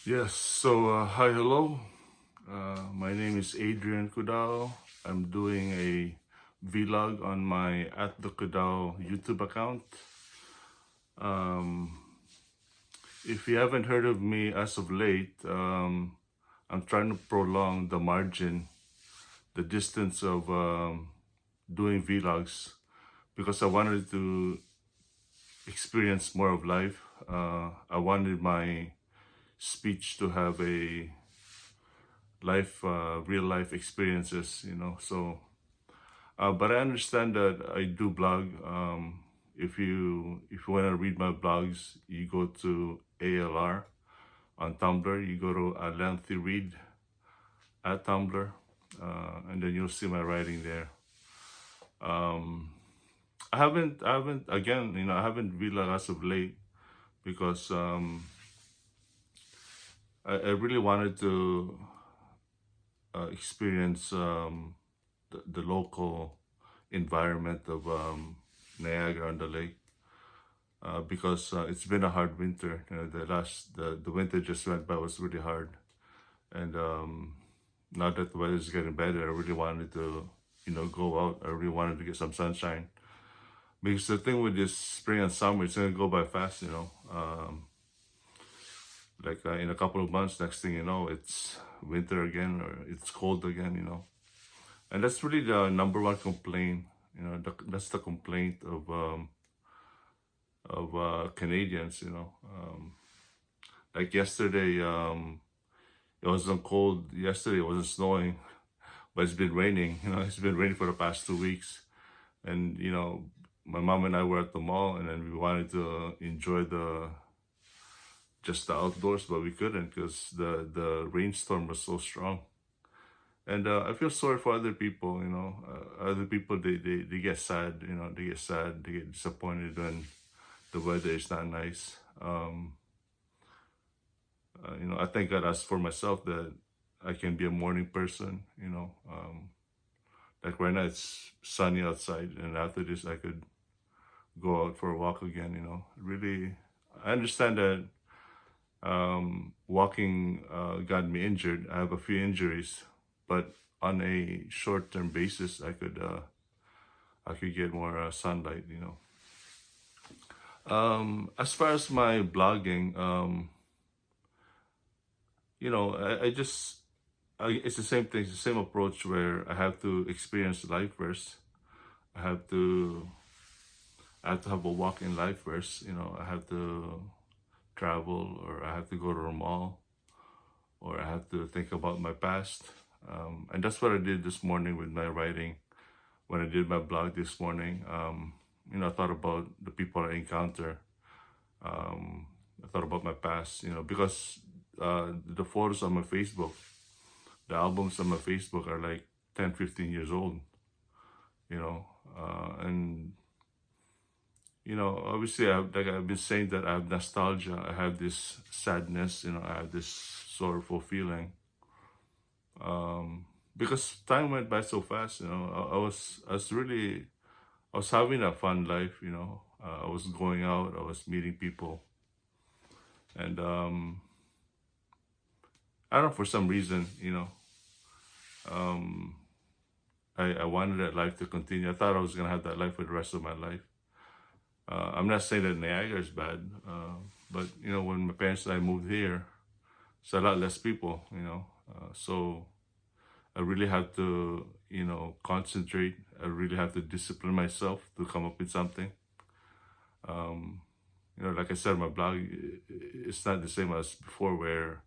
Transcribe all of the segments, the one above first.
Yes, so hi, hello. My name is Adrian Kudao. I'm doing a vlog on my At the Kudao YouTube account. Um, if you haven't heard of me as of late, I'm trying to prolong the margin, the distance of doing vlogs because I wanted to experience more of life. I wanted my speech to have a real life experiences, So, but I understand that I do blog. If you want to read my blogs, you go to ALR on Tumblr. You go to a lengthy read at Tumblr, and then you'll see my writing there. Um, I haven't read as of late because I really wanted to experience the local environment of Niagara on the lake because it's been a hard winter. The winter just went by was really hard, and now that the weather is getting better, I really wanted to go out. I really wanted to get some sunshine because the thing with this spring and summer, it's gonna go by fast. In a couple of months, next thing you know, it's winter again or it's cold again. And that's really the number one complaint. That's the complaint of Canadians. Like yesterday, it wasn't cold. Yesterday, it wasn't snowing, but it's been raining. It's been raining for the past 2 weeks, and my mom and I were at the mall, and then we wanted to enjoy the outdoors, but we couldn't because the rainstorm was so strong. And I feel sorry for other people. Other people they get sad. They get sad. They get disappointed when the weather is not nice. I thank God as for myself that I can be a morning person. Like right now it's sunny outside, and after this I could go out for a walk again. Really, I understand that walking got me injured. I have a few injuries, but on a short-term basis, I could get more sunlight. As far as my blogging, I just it's the same thing. It's the same approach where I have to experience life first. I have to I have to have a walk in life first. I have to travel, or I have to go to a mall, or I have to think about my past. And that's what I did this morning with my writing. When I did my blog this morning, I thought about the people I encounter. I thought about my past, because the photos on my Facebook, the albums on my Facebook are like 10, 15 years old, and obviously, I've been saying that I have nostalgia. I have this sadness. I have this sorrowful feeling. Because time went by so fast. I was having a fun life. I was going out. I was meeting people, and I don't know, for some reason, um, I wanted that life to continue. I thought I was gonna have that life for the rest of my life. I'm not saying that Niagara is bad, but when my parents and I moved here, it's a lot less people. So I really have to, concentrate. I really have to discipline myself to come up with something. Like I said, my blog, it's not the same as before, where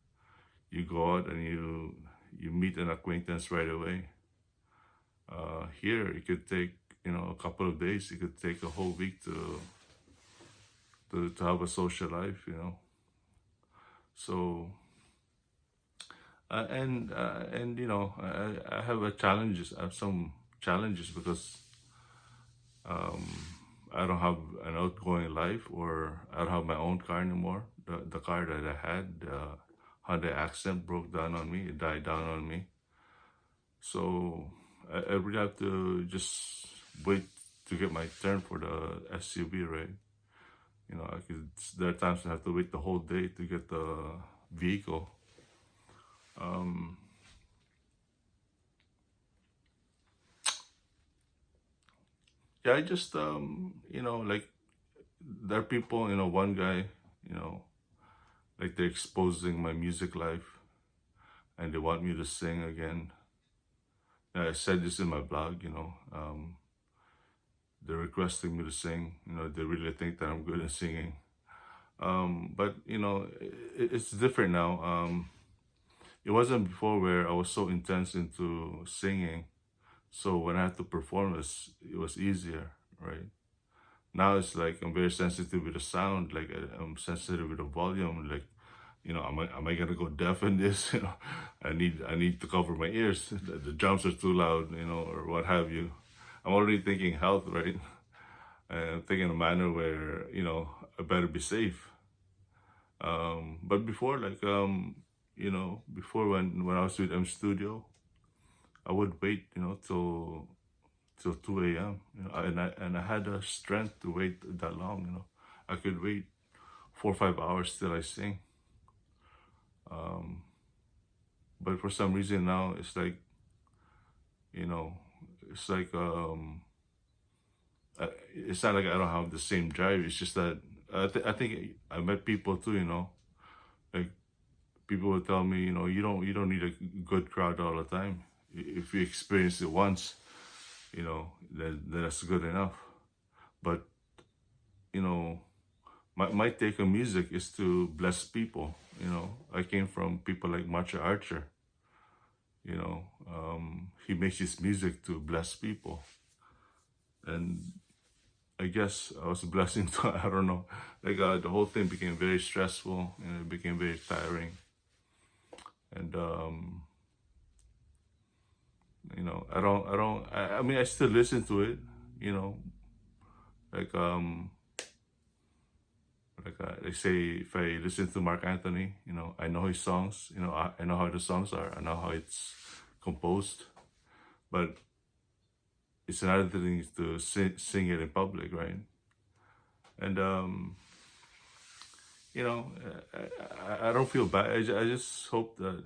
you go out and you meet an acquaintance right away. Here, it could take a couple of days. It could take a whole week to have a social life. So and I have challenges. I have some challenges because I don't have an outgoing life, or I don't have my own car anymore. The car that I had, Hyundai Accent, broke down on me. It died down on me. So I really have to just wait to get my turn for the SUV, right? There are times I have to wait the whole day to get vehicle. Um, yeah, I just like there are people, one guy, you know, like they're exposing my music life and they want me to sing again. I said this in my blog, they're requesting me to sing. They really think that I'm good at singing. But it's different now. It wasn't before where I was so intense into singing. So when I had to perform, it was easier, right? Now it's like I'm very sensitive with the sound. Like I'm sensitive with the volume. Like, am I gonna go deaf in this? I need to cover my ears. The drums are too loud, or what have you. I'm already thinking health, right? And thinking in a manner where I better be safe. But before, like before when I was with M Studio, I would wait, till 2 a.m. And I had the strength to wait that long. I could wait 4 or 5 hours till I sing. Um, but for some reason now it's like you know, it's like it's not like I don't have the same drive. It's just that I think I met people too. Like people will tell me, you don't need a good crowd all the time. If you experience it once, then that's good enough. But you know, my take on music is to bless people. I came from people like Macha Archer. He makes his music to bless people, and I guess I was a blessing to. I don't know. Like the whole thing became very stressful, and it became very tiring. And I mean, I still listen to it. You know, like they say, if I listen to Mark Anthony, I know his songs. I know how the songs are. I know how it's composed. But it's another thing to sing it in public, right? And I don't feel bad. I just hope that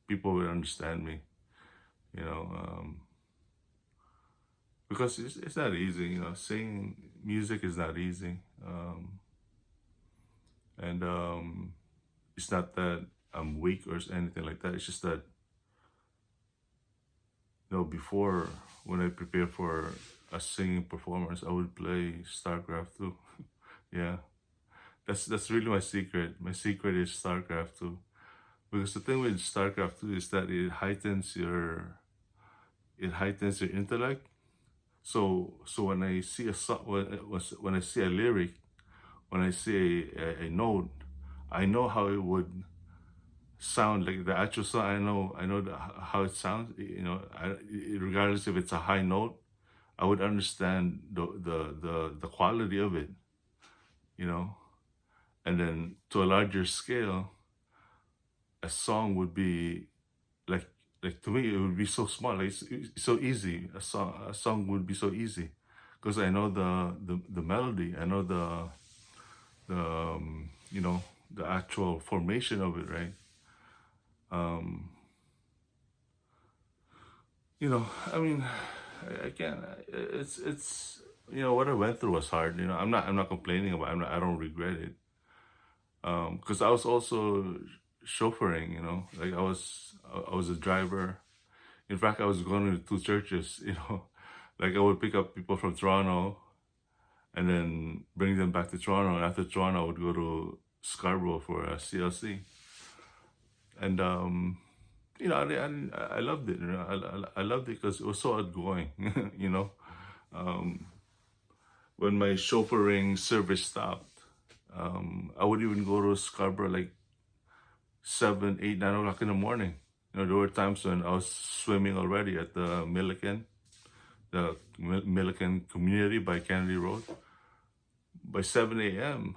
people will understand me. You know, because it's not easy. Singing music is not easy. And it's not that I'm weak or anything like that. It's just that before, when I prepare for a singing performance, I would play StarCraft too. Yeah, that's really my secret. My secret is StarCraft too, because the thing with StarCraft too is that it heightens your intellect. So when I see a song, when I see a lyric, when I see a note, I know how it would sound, like the actual song. I know how it sounds. Regardless if it's a high note, I would understand the quality of it. You know, and then to a larger scale, a song would be like to me it would be so small. Like it's so easy. A song would be so easy because I know the melody. I know the actual formation of it, right? Um, I mean, I can't. It's what I went through was hard. I'm not complaining about it. I don't regret it. Because I was also chauffeuring. Like I was a driver. In fact, I was going to two churches. Like I would pick up people from Toronto and then bring them back to Toronto. And after Toronto, I would go to Scarborough for a CLC. And I loved it. I loved it because it was so outgoing. you know, um, when my chauffeuring service stopped, I would even go to Scarborough like 7, 8, 9 o'clock in the morning. There were times when I was swimming already at the Milliken community by Kennedy Road. By 7 a.m.,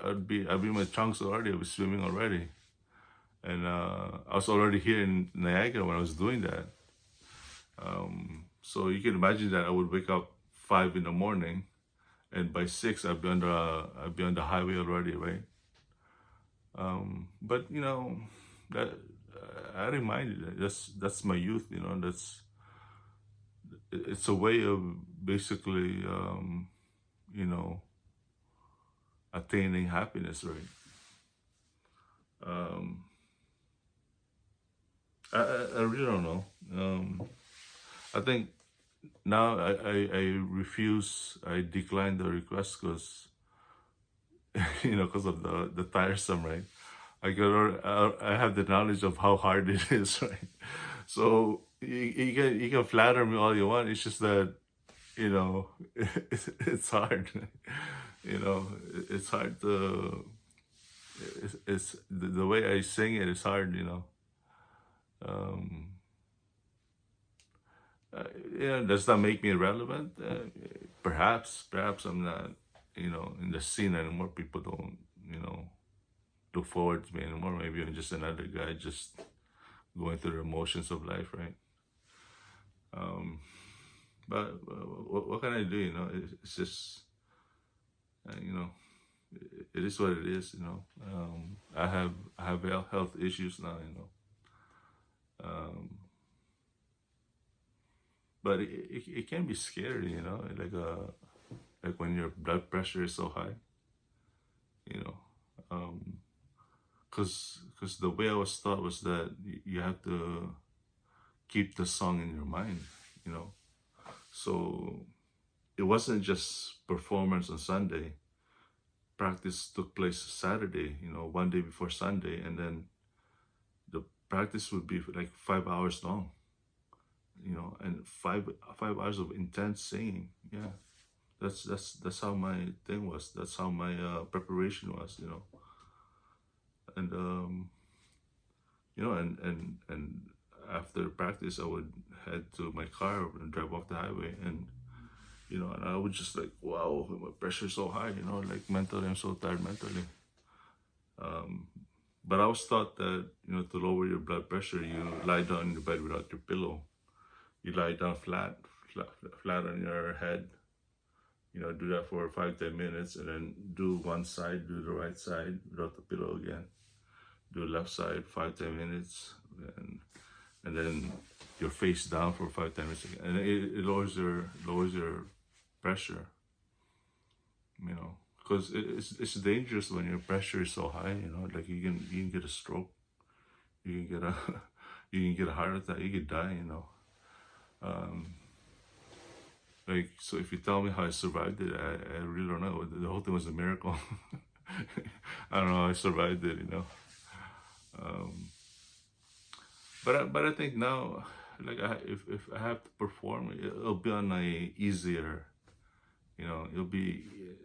I'd be in my trunks already. I was swimming already, and I was already here in Niagara when I was doing that. So you can imagine that I would wake up 5 in the morning, and by 6 I'd be on the highway already, right? But that I reminded that's my youth. It's a way of basically you know attaining happiness, right? Um, I really don't know. I think now I refuse. I decline the request because because of the tiresome, right? I have the knowledge of how hard it is, right? So you can flatter me all you want. It's just that it's hard. It's hard to. It's the way I sing it is hard. Um, uh, does that make me irrelevant? Perhaps I'm not. In the scene anymore. People don't. Look forward to me anymore. Maybe I'm just another guy just going through the emotions of life, right? Um, but what can I do? It's just uh, you know, it is what it is. I have health issues now. Um, but it can be scary. Like when your blood pressure is so high. You know, because the way I was taught was that you have to keep the song in your mind. You know, so it wasn't just performance on Sunday. Practice took place Saturday, one day before Sunday, and then the practice would be like 5 hours long, and five hours of intense singing. Yeah, that's how my thing was. That's how my preparation was. And and after practice, I would head to my car and drive off the highway, and I would just like, wow, my pressure's so high, like mentally, I'm so tired mentally. Um, but I was taught that, to lower your blood pressure, you lie down in your bed without your pillow. You lie down flat on your head. Do that for 5-10 minutes, and then do one side, do the right side without the pillow again. Do left side 5-10 minutes, and then your face down for 5-10 minutes again. And it lowers your pressure. Because it's dangerous when your pressure is so high. Like you can get a stroke, you can get a you can get a heart attack, you could die. Um, like, so if you tell me how I survived it, I really don't know. The whole thing was a miracle. I don't know how I survived it. Um, but I think now, like, if I have to perform, it'll be on a easier. It'll be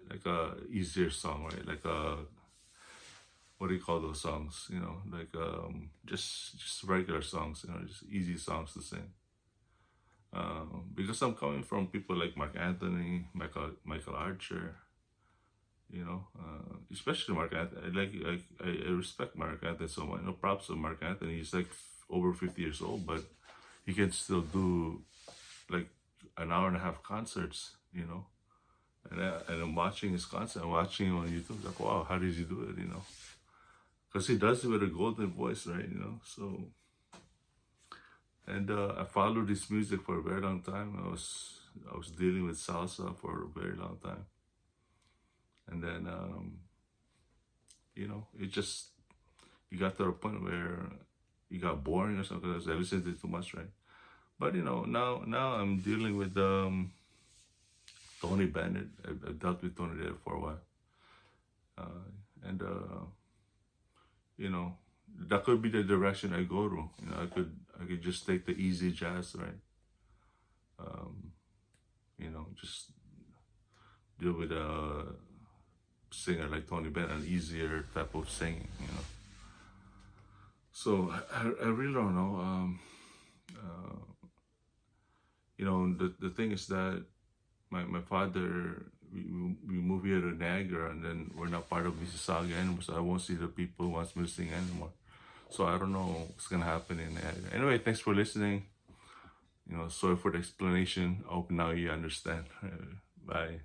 like a easier song, right? Like what do you call those songs? Like just regular songs. Just easy songs to sing. Because I'm coming from people like Mark Anthony, Michael Archer. Especially Mark Anthony. I respect Mark Anthony so much. Props to Mark Anthony. He's like over 50 years old, but he can still do like an hour and a half concerts. And I'm watching his concert. I'm watching him on YouTube. Like, wow, how does he do it? Because he does it with a golden voice, right? So. And I followed his music for a very long time. I was dealing with salsa for a very long time, and then it just you got to a point where you got boring or something. Because I listened to it too much, right? But now I'm dealing with Tony Bennett. I've dealt with Tony there for a while, and that could be the direction I go to. I could just take the easy jazz, right? Um, just deal with a singer like Tony Bennett, an easier type of singing. So I really don't know. The thing is that my father, we moved here to Niagara, and then we're not part of Mississauga anymore, so I won't see the people who wants me to sing anymore. So I don't know what's gonna happen in Niagara. Anyway, thanks for listening. Sorry for the explanation. I hope now you understand. Bye.